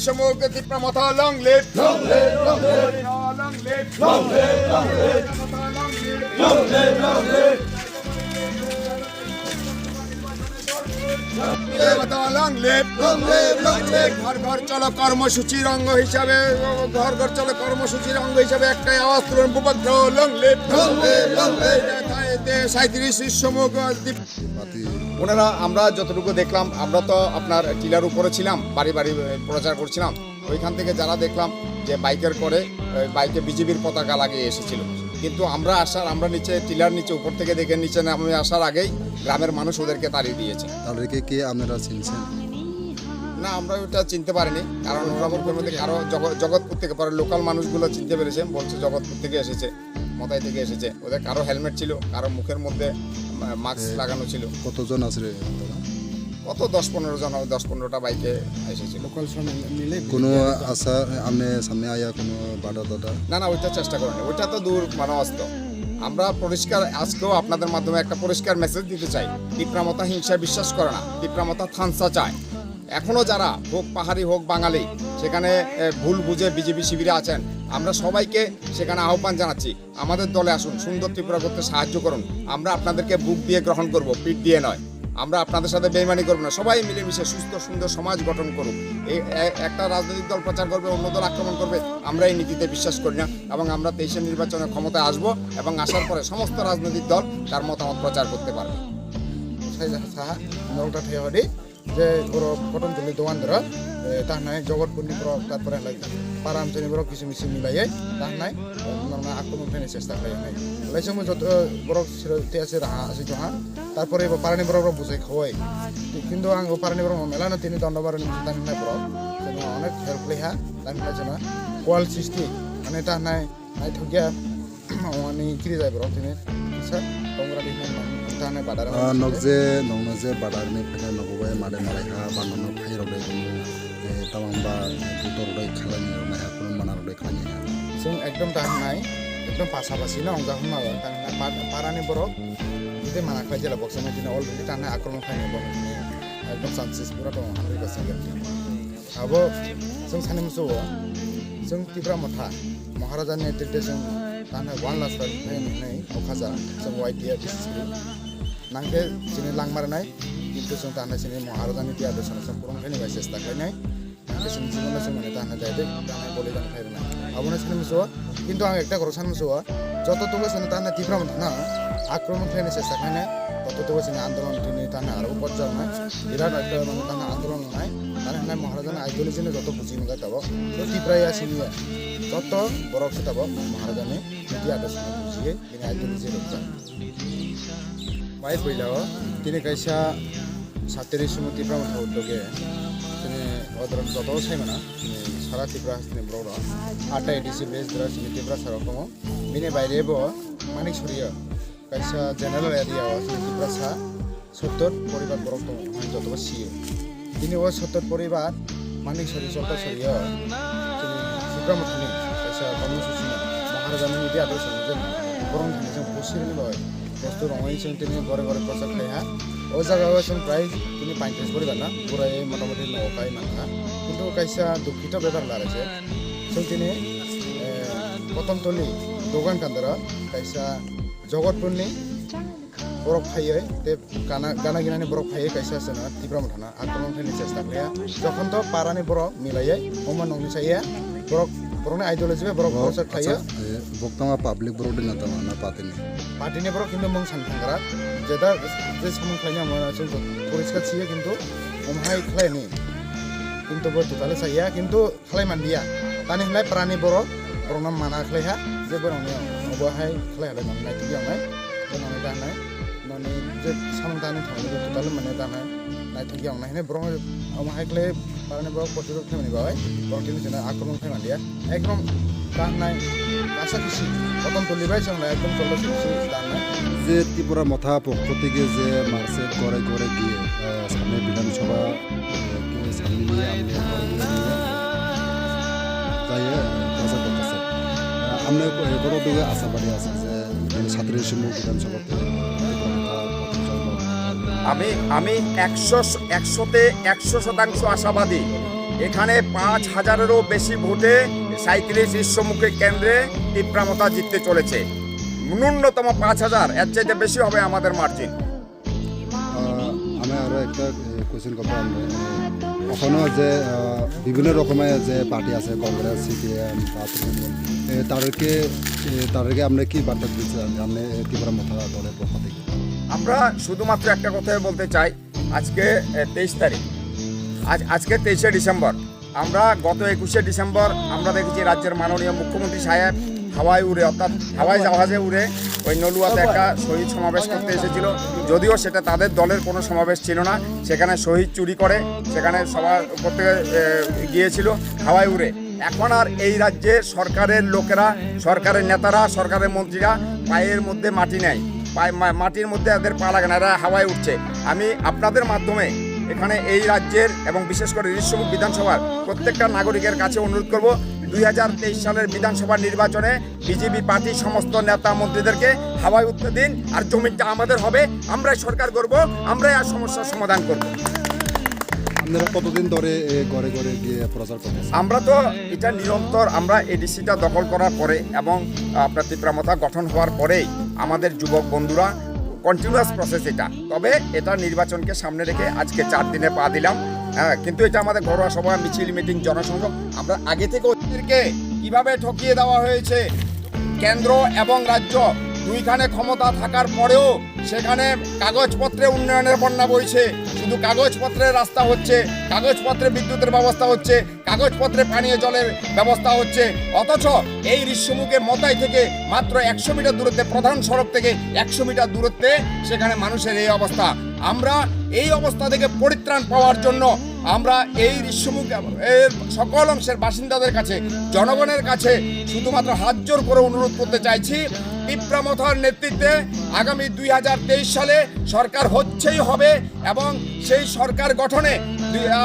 সমগ্র তীব্র মাথা long live long live long live long live long live long live long live long live long live long live long leave ঘর ঘর চলো কর্মসূচির অঙ্গ হিসাবে ঘর ঘর চলো কর্মসূচির অঙ্গ হিসাবে একটাই আওয়াজ তুলুন উপদ্র long live long live long live 37 সমগ্র ওনারা আমরা যতটুকু দেখলাম আমরা তো আপনার টিলার উপরে ছিলাম বাড়ি বাড়ি প্রচার করছিলাম ওইখান থেকে যারা দেখলাম যে বাইকের করে বাইকে বিজেপির পতাকা লাগিয়ে এসেছিল কিন্তু আমরা নিচে টিলার নিচে উপর থেকে দেখে নিচে নামে আসার আগেই গ্রামের মানুষ ওদেরকে তাড়িয়ে দিয়েছে। তাদেরকে কি আপনারা চিনছেন? না আমরা ওটা চিনতে পারিনি কারণ ওরা মধ্যে কারো জগৎপুর থেকে পরে লোকাল মানুষগুলো চিনতে পেরেছে বলছে জগৎপুর থেকে এসেছে মাথায় থেকে এসেছে ওদের কারো হেলমেট ছিল কারো মুখের মধ্যে মাস্ক লাগানো ছিল। কতজন আছে কত 10-15টা বাইকে এসেছিল। কোনো আশা আপনি সামনে আয়া কোনো বাধা দাদা? না ওইটা চেষ্টা করেনি ওইটা তো দূর মানবস্ত। আমরা পরিষ্কার আজকেও আপনাদের মাধ্যমে একটা পরিষ্কার মেসেজ দিতে চাই তীব্রামতা হিংসায় বিশ্বাস করে না তীব্রামতা থানসা চায়। এখনও যারা হোক পাহাড়ি হোক বাঙালি সেখানে ভুল বুঝে বিজেপি শিবিরে আছেন আমরা সবাইকে সেখানে আহ্বান জানাচ্ছি আমাদের দলে আসুন সুন্দর ত্রিপুরা করতে সাহায্য করুন। আমরা আপনাদেরকে বুক দিয়ে গ্রহণ করব পিঠ দিয়ে নয়। আমরা আপনাদের সাথে বেইমানি করব না সবাই মিলেমিশে সুস্থ সুন্দর সমাজ গঠন করুন। এই একটা রাজনৈতিক দল প্রচার করবে অন্য দল আক্রমণ করবে আমরা এই নীতিতে বিশ্বাস করি না এবং আমরা 23 নির্বাচনে ক্ষমতায় আসব এবং আসার পরে সমস্ত রাজনৈতিক দল তার মতামত প্রচার করতে পারবে। যে কটন তুলি দোকানদার তাহনায় জগৎপুরনি তারপরে পারামচনি কিছু মিছি মিলাইয়ে তাহনায় আক্রমণ ফেনে চেষ্টা খাই ওই সময় যত বড় আছে রাহা আছে জহা তারপরে পারানি বড় বুঝাই খাওয়াই কিন্তু আং পারানি বড় মেলানো তিনি দণ্ডবার তাহনায় বড় অনেক হেল্প লেহা তাহনায় যেন কোয়াল সৃষ্টি মানে তাহনায় নাই ঠকিয়া মানে কিনে যায় বড় তিনি স্যার তোমরা তাহনায় বাদার নগজে বাদারনি ফেলে নগবাই মারে মারাইহা বানানো ফাই রবাই তামাংবা দুতরবাই খালানি রনাইহা কোনো মানা রবাই খালানি जों एकदम दाहनाय एकदम पासापासि ना अंगा हम माबा पारानि बरफ जुदि मानाखै जेला बक्सना दिना अलरेडि तानाय आक्रमण खायनो बनो एकदम चान्सेस पुरा दं 100% ग्यारान्टि अब जों सानै मुसो जों तिब्रा मथा महाराजानि नेतृत्वजों जों तानाय 1 लाख फैनानै अखाजा जों वाइडिया डिस्ट्रिक्ट नांखे जिनि लांमारनाय किन्तु जों तानाय जिनि महाराजानि आदर्शना जों पुरन फैनो चेष्टा खालामनाय जों जीवनाव जों माने तानाय जायदे तानाय बलिदान खायरनाय আবনে সামনে মুসো কিন্তু আমি একটা কথা সামনে মুসো যতটুকু সামনে তানা তীব্র না আক্রমণ ফেনে চেষ্টা খানে ততটুকু সামনে আন্দোলন তিনি তানা আরো পর্যায় নয় বিরাট একটা মানে তানা আন্দোলন নয় তার মানে মহারাজান আইডিওলজিনে যত বুঝি মগা যাব তো তীব্রাই আসিনিয়া যত বরফ সেটাব মহারাজানে নীতি আদর্শ বুঝিয়ে তিনি আইডিওলজি রক্ষা বাই পইলাও তিনি কাইসা 37 সময় তীব্র মত উদ্যোগে তিনি অদরন যত সাইমানা সারা Tripura Hasini broad 8টা ADC base দ্বারা সিনি ত্রিপুরা সারকম বিনে বাইরেবো মানিক সরিয়া কাইসা জেনারেল এরিয়া সিনি ত্রিপুরা সা 70 পরিবার ব্রড দং যতবা সিয়ে বিনি ও 70 পরিবার মানিক সরি সত্তা সরিয়া সিনি ত্রিপুরা মথানি কাইসা কর্মসূচি মহারাজানি নীতি আদর্শ যে বরং जों বসিরনি লয় বস্তু রঙই जों তিনি ঘরে ঘরে প্রচার খাইহা ও জায়গায় जों প্রায় তিনি 35 পরিবার না পুরাই মোটামুটি নৌকাই মানহা কিন্তু কাইসা দুঃখিত ব্যাপার লাগাছে जों তিনি প্রথমতলি দোকান কান্দারা কাইসা জগৎপুরনি বরফ খাইয়ে তে গানা গিনানি বরফ খাইয়ে কাইসা সেনা তীব্র মথানা আক্রমণ ফেনে চেষ্টা খাইয়া যখন তো পারানি বরফ মিলাইয়ে ওমান নংনি চাইয়া বরফ বরনে আইডিওলজি বরফ প্রচার খাইয়া বক্তামা পাবলিক বরফ দিনা তামানা পাতিনি বরফ কিন্তু মং সানথাंग्रा যেটা যে সামন খাইয়া মনা जों পরিষ্কার ছিয়ে কিন্তু ওমহাই খাইনি কিন্তু বর্তু তালে সাইয়া কিন্তু খালাই মানদিয়া তানি হলাই প্রাণী বরফ বরনাম মানা খাইয়া যে বরনে অবহাই খাইলে মাননাই টিয়ানাই বরনে দানাই মানে যে সামন দানি থামে তালে মানে দানাই নাই টিয়া নাই নে বরং ওমহাই খাইলে প্রাণী বরফ প্রতিরোধ খাইনি বাই বরং তিনি যেন আক্রমণ খাই মানদিয়া একদম দানাই আশা খুশি প্রথম তলিবাই जों একদম চলছে দানাই যে ত্রিপুরা মথা পক্ষ থেকে যে মার্চে করে করে গিয়ে সামনে বিধানসভা সামনে নিয়ে আমি তাই প্রচার করতেছে আমরা বড় দিকে আশাবাদী আছে যে 37 সময় বিধানসভাতে আমি 100% আশাবাদী এখানে 5,000-এরও বেশি ভোটে 37 ঈশ্বরমুখী কেন্দ্রে তীব্রামতা জিততে চলেছে। ন্যূনতম 5,000, এর চাইতে বেশি হবে আমাদের মার্জিন। আমি আরও একটা কোয়েশ্চেন করবো আমরা এখনও যে বিভিন্ন রকমের যে পার্টি আছে কংগ্রেস, সিপিএম বা তৃণমূল, তাদেরকে আমরা কি বার্তা দিতে চান আপনি তীব্রামতা দলের পক্ষ থেকে? আমরা শুধুমাত্র একটা কথাই বলতে চাই, আজকে 23 তারিখ, আজকে 23শে ডিসেম্বর। আমরা গত 21শে ডিসেম্বর আমরা দেখেছি রাজ্যের মাননীয় মুখ্যমন্ত্রী সাহেব হাওয়ায় উড়ে, অর্থাৎ হাওয়াই জাহাজে উড়ে ওই নলুয়াতে একটা শহীদ সমাবেশ করতে এসেছিল। যদিও সেটা তাদের দলের কোনো সমাবেশ ছিল না, সেখানে শহীদ চুরি করে সেখানে সভা করতে গিয়েছিল হাওয়ায় উড়ে। এখন আর এই রাজ্যে সরকারের লোকেরা, সরকারের নেতারা, সরকারের মন্ত্রীরা পায়ের মধ্যে মাটি নেয়, মাটির মধ্যে এদের পা লাগে না, এরা হাওয়ায় উঠছে। আমি আপনাদের মাধ্যমে এখানে এই রাজ্যের এবং বিশেষ করে ঋষ্যমুখ বিধানসভার প্রত্যেকটা নাগরিকের কাছে অনুরোধ করব, 2023 সালের বিধানসভা নির্বাচনে বিজেপি পার্টির সমস্ত নেতা মন্ত্রীদেরকে হাওয়ায় উঠতে দিন। আর জমিটা আমাদের হবে, আমরাই সরকার করব, আমরাই আর সমস্যার সমাধান করব। আপনারা কতদিন ধরে ঘরে ঘরে গিয়ে প্রচার করতেছেন? আমরা তো এটা নিরন্তর, আমরা এডিসিটা দখল করার পরে এবং আপনার তীব্রামতা গঠন হওয়ার পরেই আমাদের যুবক বন্ধুরা কন্টিনিউয়াস প্রসেস এটা। তবে এটা নির্বাচনকে সামনে রেখে আজকে 4 দিনে পা দিলাম। হ্যাঁ, কিন্তু এটা আমাদের ঘরোয়া সভা, মিছিল, মিটিং, জনসংযোগ। আমরা আগে থেকে ওদেরকে কীভাবে ঠকিয়ে দেওয়া হয়েছে, কেন্দ্র এবং রাজ্য দুইখানে ক্ষমতা থাকার পরেও সেখানে কাগজপত্রে উন্নয়নের বন্যা বইছে। শুধু কাগজপত্রে রাস্তা হচ্ছে, কাগজপত্রে বিদ্যুতের ব্যবস্থা হচ্ছে, কাগজপত্রে পানীয় জলের ব্যবস্থা হচ্ছে, অথচ এই ঋষ্যমুখে মতাই থেকে মাত্র 100 মিটার দূরত্বে, প্রধান সড়ক থেকে 100 মিটার দূরত্বে সেখানে মানুষের এই অবস্থা। আমরা এই অবস্থা থেকে পরিত্রাণ পাওয়ার জন্য আমরা এই ঋষ্যমুখ এর সকল অংশের বাসিন্দাদের কাছে, জনগণের কাছে শুধুমাত্র হাত জোর করে অনুরোধ করতে চাইছি, তীব্রামতার নেতৃত্বে আগামী 2023 সালে সরকার হচ্ছেই হবে এবং সেই সরকার গঠনে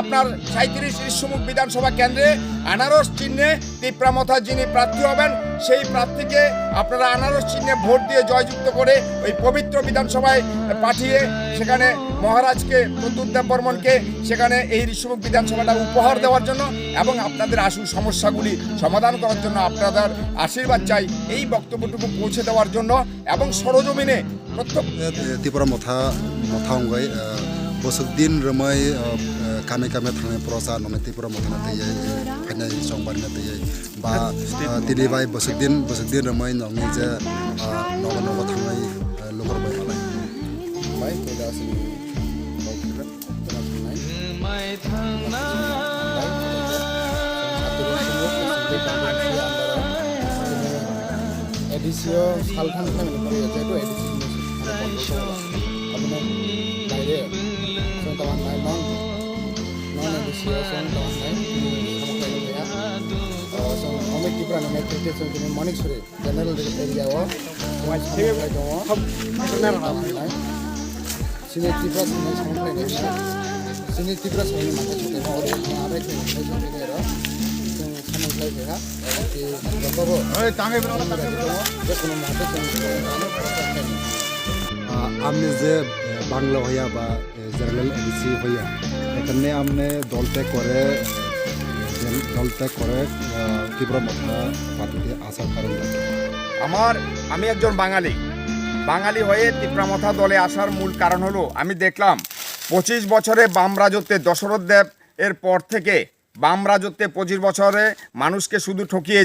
আপনার 37 ঋষ্যমুখ বিধানসভা কেন্দ্রে আনারস চিহ্নে তীব্রামতা যিনি প্রার্থী হবেন সেই প্রার্থীকে আপনারা আনারস চিহ্নে ভোট দিয়ে জয়যুক্ত করে ওই পবিত্র বিধানসভায় পাঠিয়ে সেখানে মহারাজকে, প্রদ্যুৎ দেব বর্মনকে সেখানে এই ঋষ্যমুখ বিধানসভাটা উপহার দেওয়ার জন্য এবং আপনাদের আশু সমস্যাগুলি সমাধান করার জন্য আপনাদের আশীর্বাদ চাই। এই বক্তব্যটুকু পৌঁছে দেওয়ার জন্য এবং সরজমিনে প্রত্যেক তীব্রামতা অঙ্গই বছরদিন রমাই কামে কামে থাঙে প্রচার নমে তীব্রামতা নাতেই ফাইনাল সংবাদ নাতেই বা দিলীবাই বছরদিন রমাই নঙে যে নব নব থাঙাই লগর বাই মালাই बाय कैलासी एडिसियो सालखान खालामनो जेहेतु एडिसि आपनो बायरे जों तावानाय नन एडिसियो जों तावानाय जों अमित टिप्रानि नेतृत्वे जों मणिपुर जनरल एरियाव सिने टिप्रा सामने सामफ्लायनाय सिने टिप्रा सामने माखा छोटे और आरो जों सामफ्लायनाय भेहा कि गबो ओइ तांगे बेला जे कोनो माथे जों আপনি যে বাংলা হইয়া বা জেনারেল এডিসি হইয়া এখানে আপনি দল ত্যাগ করে তীব্রামতা পার্টিতে আসার কারণ আমি একজন বাঙালি হয়ে তীব্রামতা দলে আসার মূল কারণ হলো আমি দেখলাম 25 বছরে বাম রাজত্বে দশরথ দেব এর পর থেকে বাম রাজত্বে 25 বছরে মানুষকে শুধু ঠকিয়ে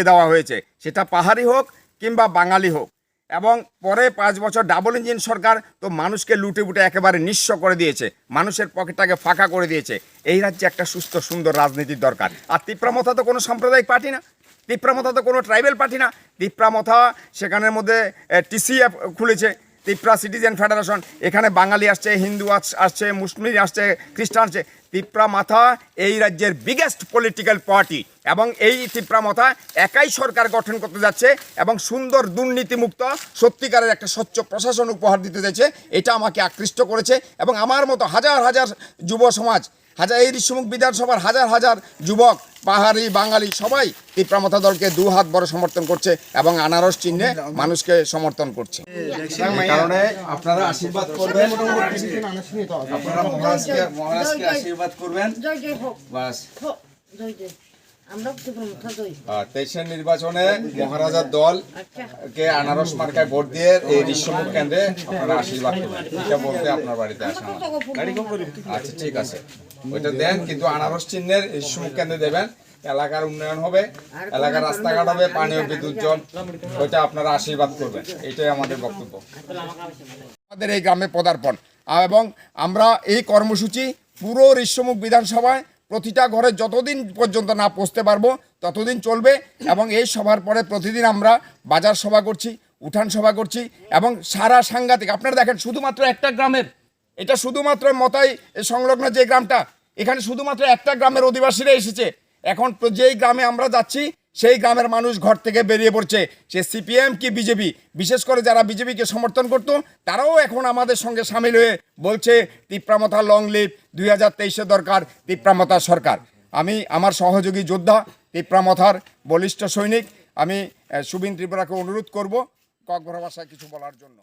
দেওয়া হয়েছে, সেটা পাহাড়ি হোক কিংবা বাঙালি হোক। এবং পরে 5 বছর ডাবল ইঞ্জিন সরকার তো মানুষকে লুটে বুটে একেবারে নিঃস্ব করে দিয়েছে, মানুষের পকেটটাকে ফাঁকা করে দিয়েছে। এই রাজ্যে একটা সুস্থ সুন্দর রাজনীতির দরকার। আর তীব্রামতা তো কোনো সাম্প্রদায়িক পার্টি না, তীব্রামতা তো কোনো ট্রাইবেল পার্টি না। তীব্রামতা সেখানের মধ্যে TCF খুলেছে, তীব্রা সিটিজেন ফেডারেশন। এখানে বাঙালি আসছে, হিন্দু আসছে, মুসলিম আসছে, খ্রিস্টান আসছে। তীব্রামতা এই রাজ্যের বিগেস্ট পলিটিক্যাল পার্টি এবং এই তীব্রামতা একাই সরকার গঠন করতে যাচ্ছে এবং সুন্দর দুর্নীতিমুক্ত সত্যিকারের একটা স্বচ্ছ প্রশাসন উপহার দিতে যাচ্ছে। এটা আমাকে আকৃষ্ট করেছে এবং আমার মতো হাজার হাজার যুব সমাজ, এই ঋষ্যমুখ বিধানসভার হাজার হাজার যুবক পাহাড়ি বাঙালি সবাই তীব্রামথা দলকে দু হাত বড় সমর্থন করছে এবং আনারস চিহ্নে মানুষকে সমর্থন করছে। এই কারণে আপনারা আশীর্বাদ করবেন, আপনারা মহারাজকে আশীর্বাদ করবেন। বাস 23-এর নির্বাচনে মহারাজার দল কে আনারস মার্কায় ভোট দিয়ে এই ঋষ্যমুখ কেন্দ্রে আপনারা আশীর্বাদ করবেন। এটা বলতে আপনার বাড়িতে আসা আচ্ছা ঠিক আছে, ওইটা দেন, কিন্তু আনারস চিহ্নের ঋষ্যমুখ কেন্দ্রে দেবেন। এলাকার উন্নয়ন হবে, এলাকার রাস্তাঘাট হবে, পানি ও বিদ্যুৎ জল, ওইটা আপনারা আশীর্বাদ করবেন। এটাই আমাদের বক্তব্য। আমাদের এই গ্রামে পদার্পণ এবং আমরা এই কর্মসূচি পুরো ঋষ্যমুখ বিধানসভায় প্রতিটা ঘরে যতদিন পর্যন্ত না পৌঁছতে পারবো ততদিন চলবে। এবং এই সভার পরে প্রতিদিন আমরা বাজার সভা করছি, উঠান সভা করছি এবং সারা সাংঘাতিক। আপনারা দেখেন শুধুমাত্র একটা গ্রামের, এটা শুধুমাত্র মতাই সংলগ্ন যে গ্রামটা, এখানে শুধুমাত্র একটা গ্রামের অধিবাসীরা এসেছে। এখন যেই গ্রামে আমরা যাচ্ছি সেই গ্রামের মানুষ ঘর থেকে বেরিয়ে পড়ছে, সে সিপিএম কি বিজেপি, বিশেষ করে যারা বিজেপিকে সমর্থন করতো তারাও এখন আমাদের সঙ্গে সামিল হয়ে বলছে তীব্রামথা লং লিভ, 2023-এ দরকার তীব্রামথা সরকার। আমি আমার সহযোগী যোদ্ধা তীব্রামথার বলিষ্ঠ সৈনিক আমি সুবিন ত্রিপুরাকে অনুরোধ করব ককবরক ভাষায় কিছু বলার জন্য।